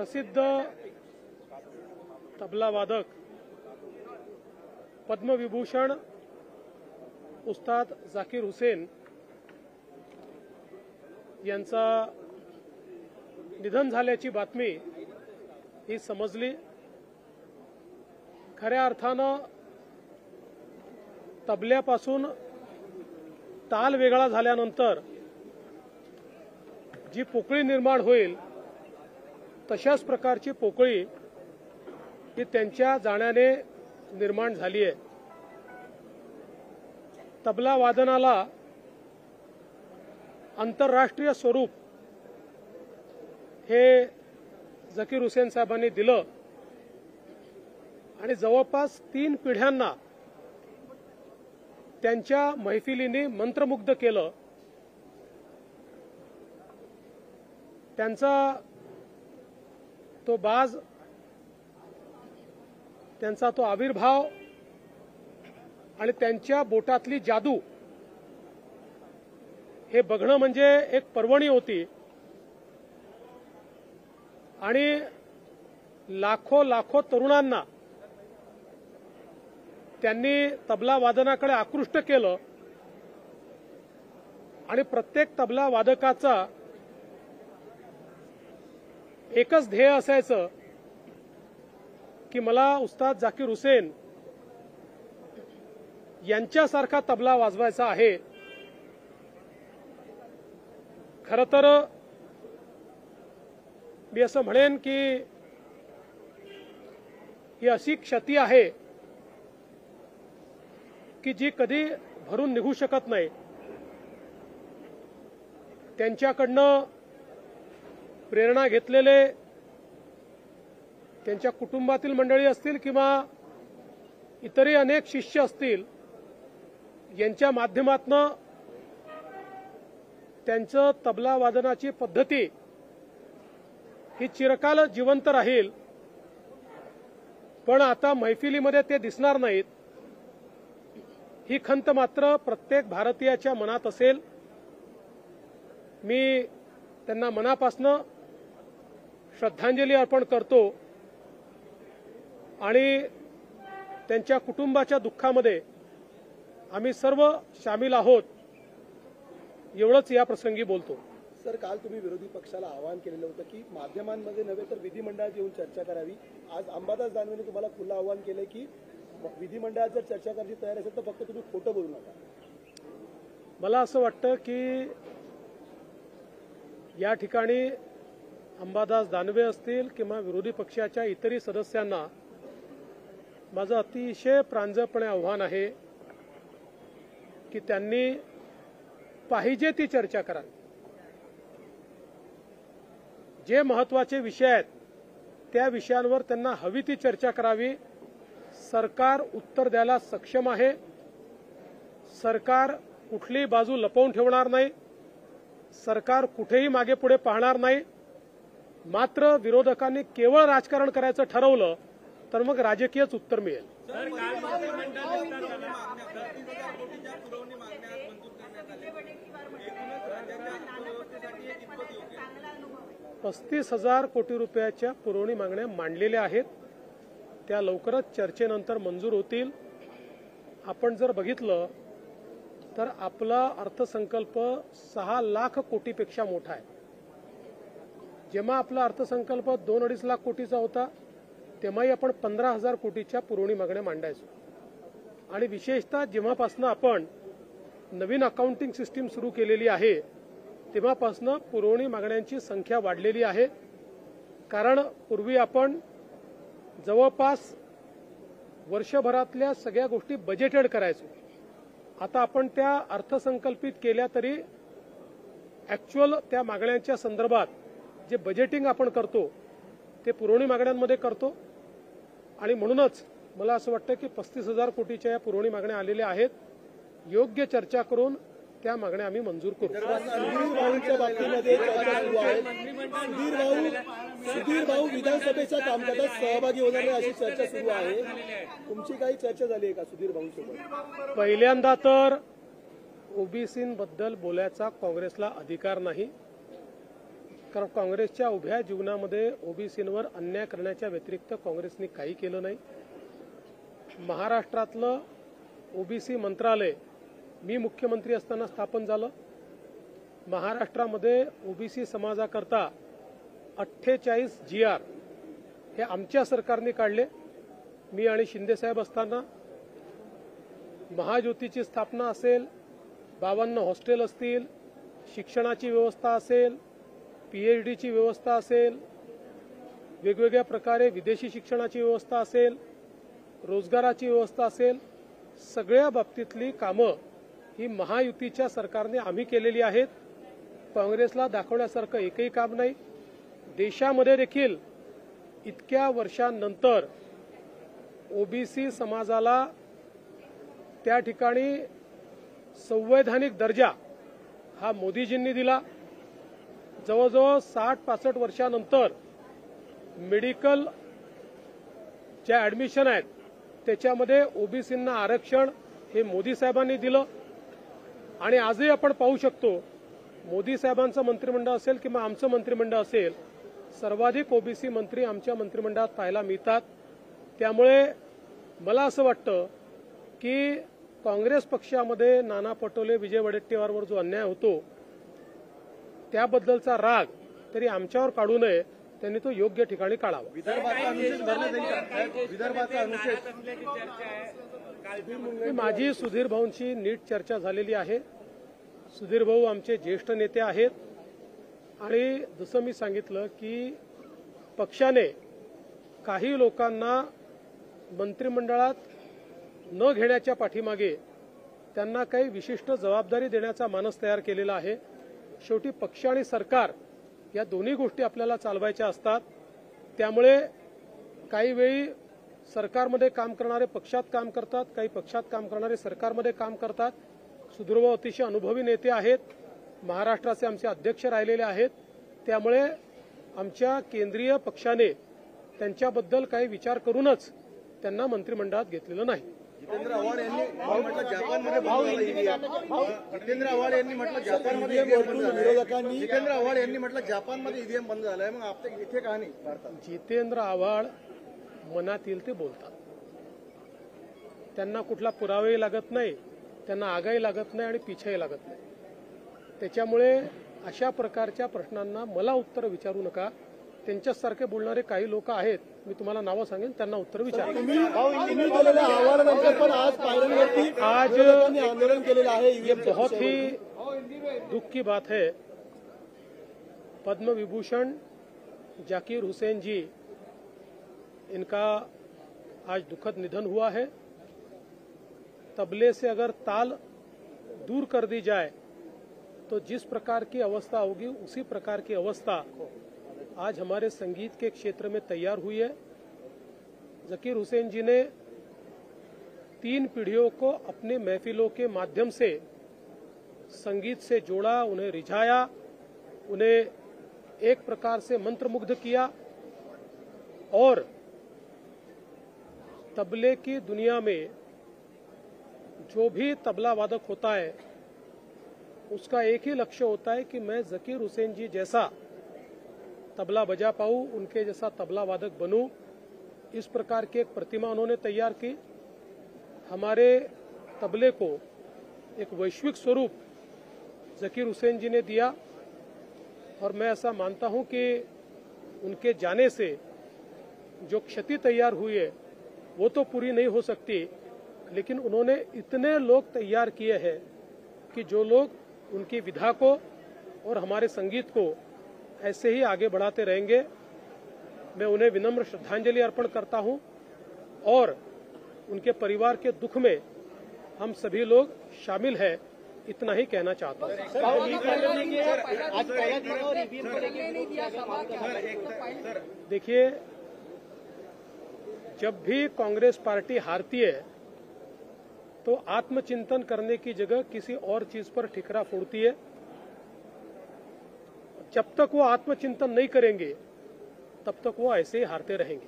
प्रसिद्ध तबला वादक पद्मविभूषण उस्ताद जाकीर हुसेन यांचा निधन झाल्याची बातमी ही समजली। खऱ्या अर्थानं तबल्यापासून ताल वेगळा झाल्यानंतर जी पोकळी निर्माण होईल तशाच प्रकारची पोकळी ही त्यांच्या जाण्याने निर्माण झाली आहे। तबला वादनाला आंतरराष्ट्रीय स्वरूप हे जाकीर हुसेन साहेबांनी दिलं आणि जवळपास 3 पिढ्यांना त्यांच्या मैफिलीने मंत्रमुग्ध केलं। त्यांचा तो बाज, त्यांचा तो आविर्भाव आणि त्यांच्या बोटातली जादू हे बघणं म्हणजे एक पर्वणी होती आणि लाखो लाखो तरुणांना त्यांनी तबला वादनाकडे आकृष्ट केलं आणि प्रत्येक तबला वादकाचा एकच ध्येय असायचं की मला उस्ताद जाकीर हुसेन यांच्यासारखा तबला वाजवायचा आहे। खरं तर मी असं म्हणेन की ही अशी क्षती आहे की जी कधी भरून निघू शकत नाही। त्यांच्याकडनं प्रेरणा घेतलेले त्यांच्या कुटुंबातील मंडळी असतील किंवा इतरही अनेक शिष्य असतील, यांच्या माध्यमातनं त्यांचं तबला वादनाची पद्धती ही चिरकाल जिवंत राहील। पण आता मैफिलीमध्ये ते दिसणार नाहीत ही खंत मात्र प्रत्येक भारतीयाच्या मनात असेल। मी त्यांना मनापासून श्रद्धांजली अर्पण करतो आणि त्यांच्या कुटुंबाच्या दुःखामध्ये आम्ही सर्व सामील आहोत एवढंच या प्रसंगी बोलतो। सर, काल तुम्ही विरोधी पक्षाला आवाहन केलेलं होतं की माध्यमांमध्ये नव्हे तर विधिमंडळात येऊन चर्चा करावी। आज अंबादास दानवेने तुम्हाला खुलं आवाहन केलंय की विधिमंडळात जर चर्चा करायची तयार असेल तर फक्त तुम्ही खोटं बोलू नका। मला असं वाटतं की या ठिकाणी अंबादास दानवे असतील किंवा विरोधी पक्षाच्या इतरही सदस्यांना माझं अतिशय प्रांजळपणे आव्हान आहे की त्यांनी पाहिजे ती चर्चा करावी। जे महत्त्वाचे विषय आहेत त्या विषयांवर त्यांना हवी ती चर्चा करावी। सरकार उत्तर द्यायला सक्षम आहे। सरकार कुठलीही बाजू लपवून ठेवणार नाही। सरकार कुठेही मागे पुढे पाहणार नाही। मात्र विरोधकांनी केवळ राजकारण करायचं ठरवलं तर मग राजकीयच उत्तर मिळेल। 35,000 कोटी रुपयाच्या पुरवणी मागण्या मांडलेल्या आहेत, त्या लवकरच चर्चेनंतर मंजूर होतील। आपण जर बघितलं तर आपला अर्थसंकल्प 6 लाख कोटीपेक्षा मोठा आहे। जेव्हा आपला अर्थसंकल्प 2-2.5 लाख कोटीचा होता तेव्हाही आपण 15,000 कोटीच्या पुरवणी मागण्या मांडायचो आणि विशेषतः जेव्हापासून आपण नवीन अकाउंटिंग सिस्टीम सुरू केलेली आहे तेव्हापासून पुरवणी मागण्यांची संख्या वाढलेली आहे। कारण पूर्वी आपण जवळपास वर्षभरातल्या सगळ्या गोष्टी बजेटेड करायचो, आता आपण त्या अर्थसंकल्पित केल्या तरी ऍक्च्युअल त्या मागण्यांच्या संदर्भात जे बजेटिंग आपण करतो ते पुरवणी मागण्यांमध्ये करतो आणि म्हणूनच मला असं वाटतं की 35,000 कोटीच्या या पुरवणी मागण्या आलेल्या आहेत। योग्य चर्चा करून त्या मागण्या आम्ही मंजूर करू। सुधीर भाऊ विधानसभेच्या कामकाजात सहभागी होणार नाही अशी चर्चा सुरू आहे। तुमची काही चर्चा झाली आहे का सुधीर भाऊ सोबत? पहिल्यांदा तर ओबीसींबद्दल बोलायचा काँग्रेसला अधिकार नाही, कारण काँग्रेसच्या उभ्या जीवनामध्ये ओबीसींवर अन्याय करण्याच्या व्यतिरिक्त काँग्रेसने काही केलं नाही. महाराष्ट्रातलं ओबीसी मंत्रालय मी मुख्यमंत्री असताना स्थापन झालं. महाराष्ट्रामध्ये ओबीसी समाजाकरता 48 GR हे आमच्या सरकारने काढले. मी आणि शिंदेसाहेब असताना महाज्योतीची स्थापना असेल, 52 हॉस्टेल असतील, शिक्षणाची व्यवस्था असेल, PhDची व्यवस्था असेल, वेगवेगळ्या प्रकारे विदेशी शिक्षणाची व्यवस्था असेल, रोजगाराची व्यवस्था असेल, सगळ्या बाबतीतली कामं ही महायुतीच्या सरकारने आम्ही केलेली आहेत. काँग्रेसला दाखवण्यासारखं एकही काम नाही. देशामध्ये देखील इतक्या वर्षांनंतर ओबीसी समाजाला त्या ठिकाणी संवैधानिक दर्जा हा मोदीजींनी दिला. जवळजवळ 60-65 वर्षांनंतर मेडिकल ज्या ऍडमिशन आहेत त्याच्यामध्ये ओबीसींना आरक्षण हे मोदी साहेबांनी दिलं. आणि आजही आपण पाहू शकतो मोदी साहेबांचं मंत्रिमंडळ असेल किंवा आमचं मंत्रिमंडळ असेल, सर्वाधिक ओबीसी मंत्री आमच्या मंत्रिमंडळात पाहायला मिळतात. त्यामुळे मला असं वाटतं की काँग्रेस पक्षामध्ये नाना पटोले, विजय वडेट्टीवारवर जो अन्याय होतो त्याबद्दलचा राग तरी आमच्यावर काढू नये, त्यांनी तो योग्य ठिकाणी काढावा. माझी सुधीर भाऊंशी नीट चर्चा झालेली आहे. सुधीर भाऊ आमचे ज्येष्ठ नेते आहेत आणि जसं मी सांगितलं की पक्षाने काही लोकांना मंत्रिमंडळात न घेण्याच्या पाठीमागे त्यांना काही विशिष्ट जबाबदारी देण्याचा मानस तयार केलेला आहे. शेवटी पक्ष आणि सरकार या दोन्ही गोष्टी आपल्याला चालवायच्या असतात. त्यामुळे काही वेळी सरकारमध्ये काम करणारे पक्षात काम करतात, काही पक्षात काम करणारे सरकारमध्ये काम करतात. सुधीरभाऊ अतिशय अनुभवी नेते आहेत, महाराष्ट्राचे आमचे अध्यक्ष राहिलेले आहेत. त्यामुळे आमच्या केंद्रीय पक्षाने त्यांच्याबद्दल काही विचार करूनच त्यांना मंत्रिमंडळात घेतलेलं नाही. जितेंद्र आव्हाड यांनी म्हटलं जापानमध्ये जितेंद्र आव्हाड यांनी म्हटलं जापानमध्ये विरोधकांनी जितेंद्र आव्हाड यांनी म्हटलं जापानमध्ये ईव्हीएम बंद झालाय. मग आपल्या इथे का नाही भारतात? जितेंद्र आव्हाड मनात येईल ते बोलतात. त्यांना कुठला पुरावाही लागत नाही, त्यांना आगाही लागत नाही आणि पिछाही लागत नाही. त्याच्यामुळे अशा प्रकारच्या प्रश्नांना मला उत्तर विचारू नका. त्यांच्यासारखे बोलणारे काही लोक आहेत, मी तुम्हाला नावं सांगेन, त्यांना उत्तर विचारा. आज आंदोलन केलेलं आहे. ये बहुत ही दुख की बात है. पद्म विभूषण जाकिर हुसैन जी, इनका आज दुखद निधन हुआ है. तबले से अगर ताल दूर कर दी जाए तो जिस प्रकार की अवस्था होगी उसी प्रकार की अवस्था आज हमारे संगीत के क्षेत्र में तैयार हुई है. जकीर हुसैन जी ने 3 पीढ़ियों को अपने महफिलों के माध्यम से संगीत से जोड़ा, उन्हें रिझाया, उन्हें एक प्रकार से मंत्रमुग्ध किया और तबले की दुनिया में जो भी तबला वादक होता है उसका एक ही लक्ष्य होता है कि मैं जकीर हुसैन जी जैसा तबला बजा पाऊं, उनके जैसा तबला वादक बनूं. इस प्रकार की एक प्रतिमा उन्होंने तैयार की. हमारे तबले को एक वैश्विक स्वरूप जकीर हुसैन जी ने दिया और मैं ऐसा मानता हूं कि उनके जाने से जो क्षति तैयार हुई है वो तो पूरी नहीं हो सकती, लेकिन उन्होंने इतने लोग तैयार किए हैं कि जो लोग उनकी विधा को और हमारे संगीत को ऐसे ही आगे बढ़ाते रहेंगे. मैं उन्हें विनम्र श्रद्धांजलि अर्पण करता हूं और उनके परिवार के दुख में हम सभी लोग शामिल हैं, इतना ही कहना चाहता हूं. देखिए, जब भी कांग्रेस पार्टी हारती है तो आत्मचिंतन करने की जगह किसी और चीज पर ठिकरा फोड़ती है. जब तक वो आत्मचिंतन नहीं करेंगे तब तक वो ऐसे ही हारते रहेंगे.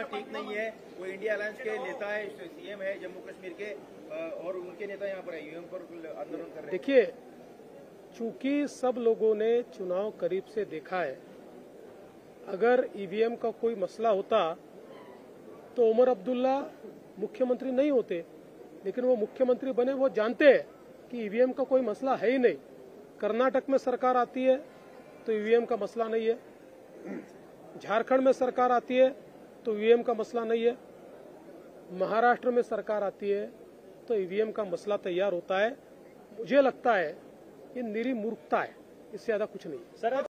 ठीक नहीं है. वो इंडिया अलायंस के नेता है, सीएम है जम्मू कश्मीर के, और उनके नेता यहाँ पर ईवीएम पर आंदोलन कर रहे हैं. देखिए, चूंकि सब लोगों ने चुनाव करीब से देखा है, अगर ईवीएम का कोई मसला होता तो उमर अब्दुल्ला मुख्यमंत्री नहीं होते, लेकिन वो मुख्यमंत्री बने। वो जानते हैं कि ईवीएम का कोई मसला है ही नहीं। कर्नाटक में सरकार आती है तो ईवीएम का मसला नहीं है, झारखंड में सरकार आती है तो ईवीएम का मसला नहीं है, महाराष्ट्र में सरकार आती है तो ईवीएम का मसला तैयार होता है। मुझे लगता है ये निरी मूर्खता है, इससे ज्यादा कुछ नहीं। सर,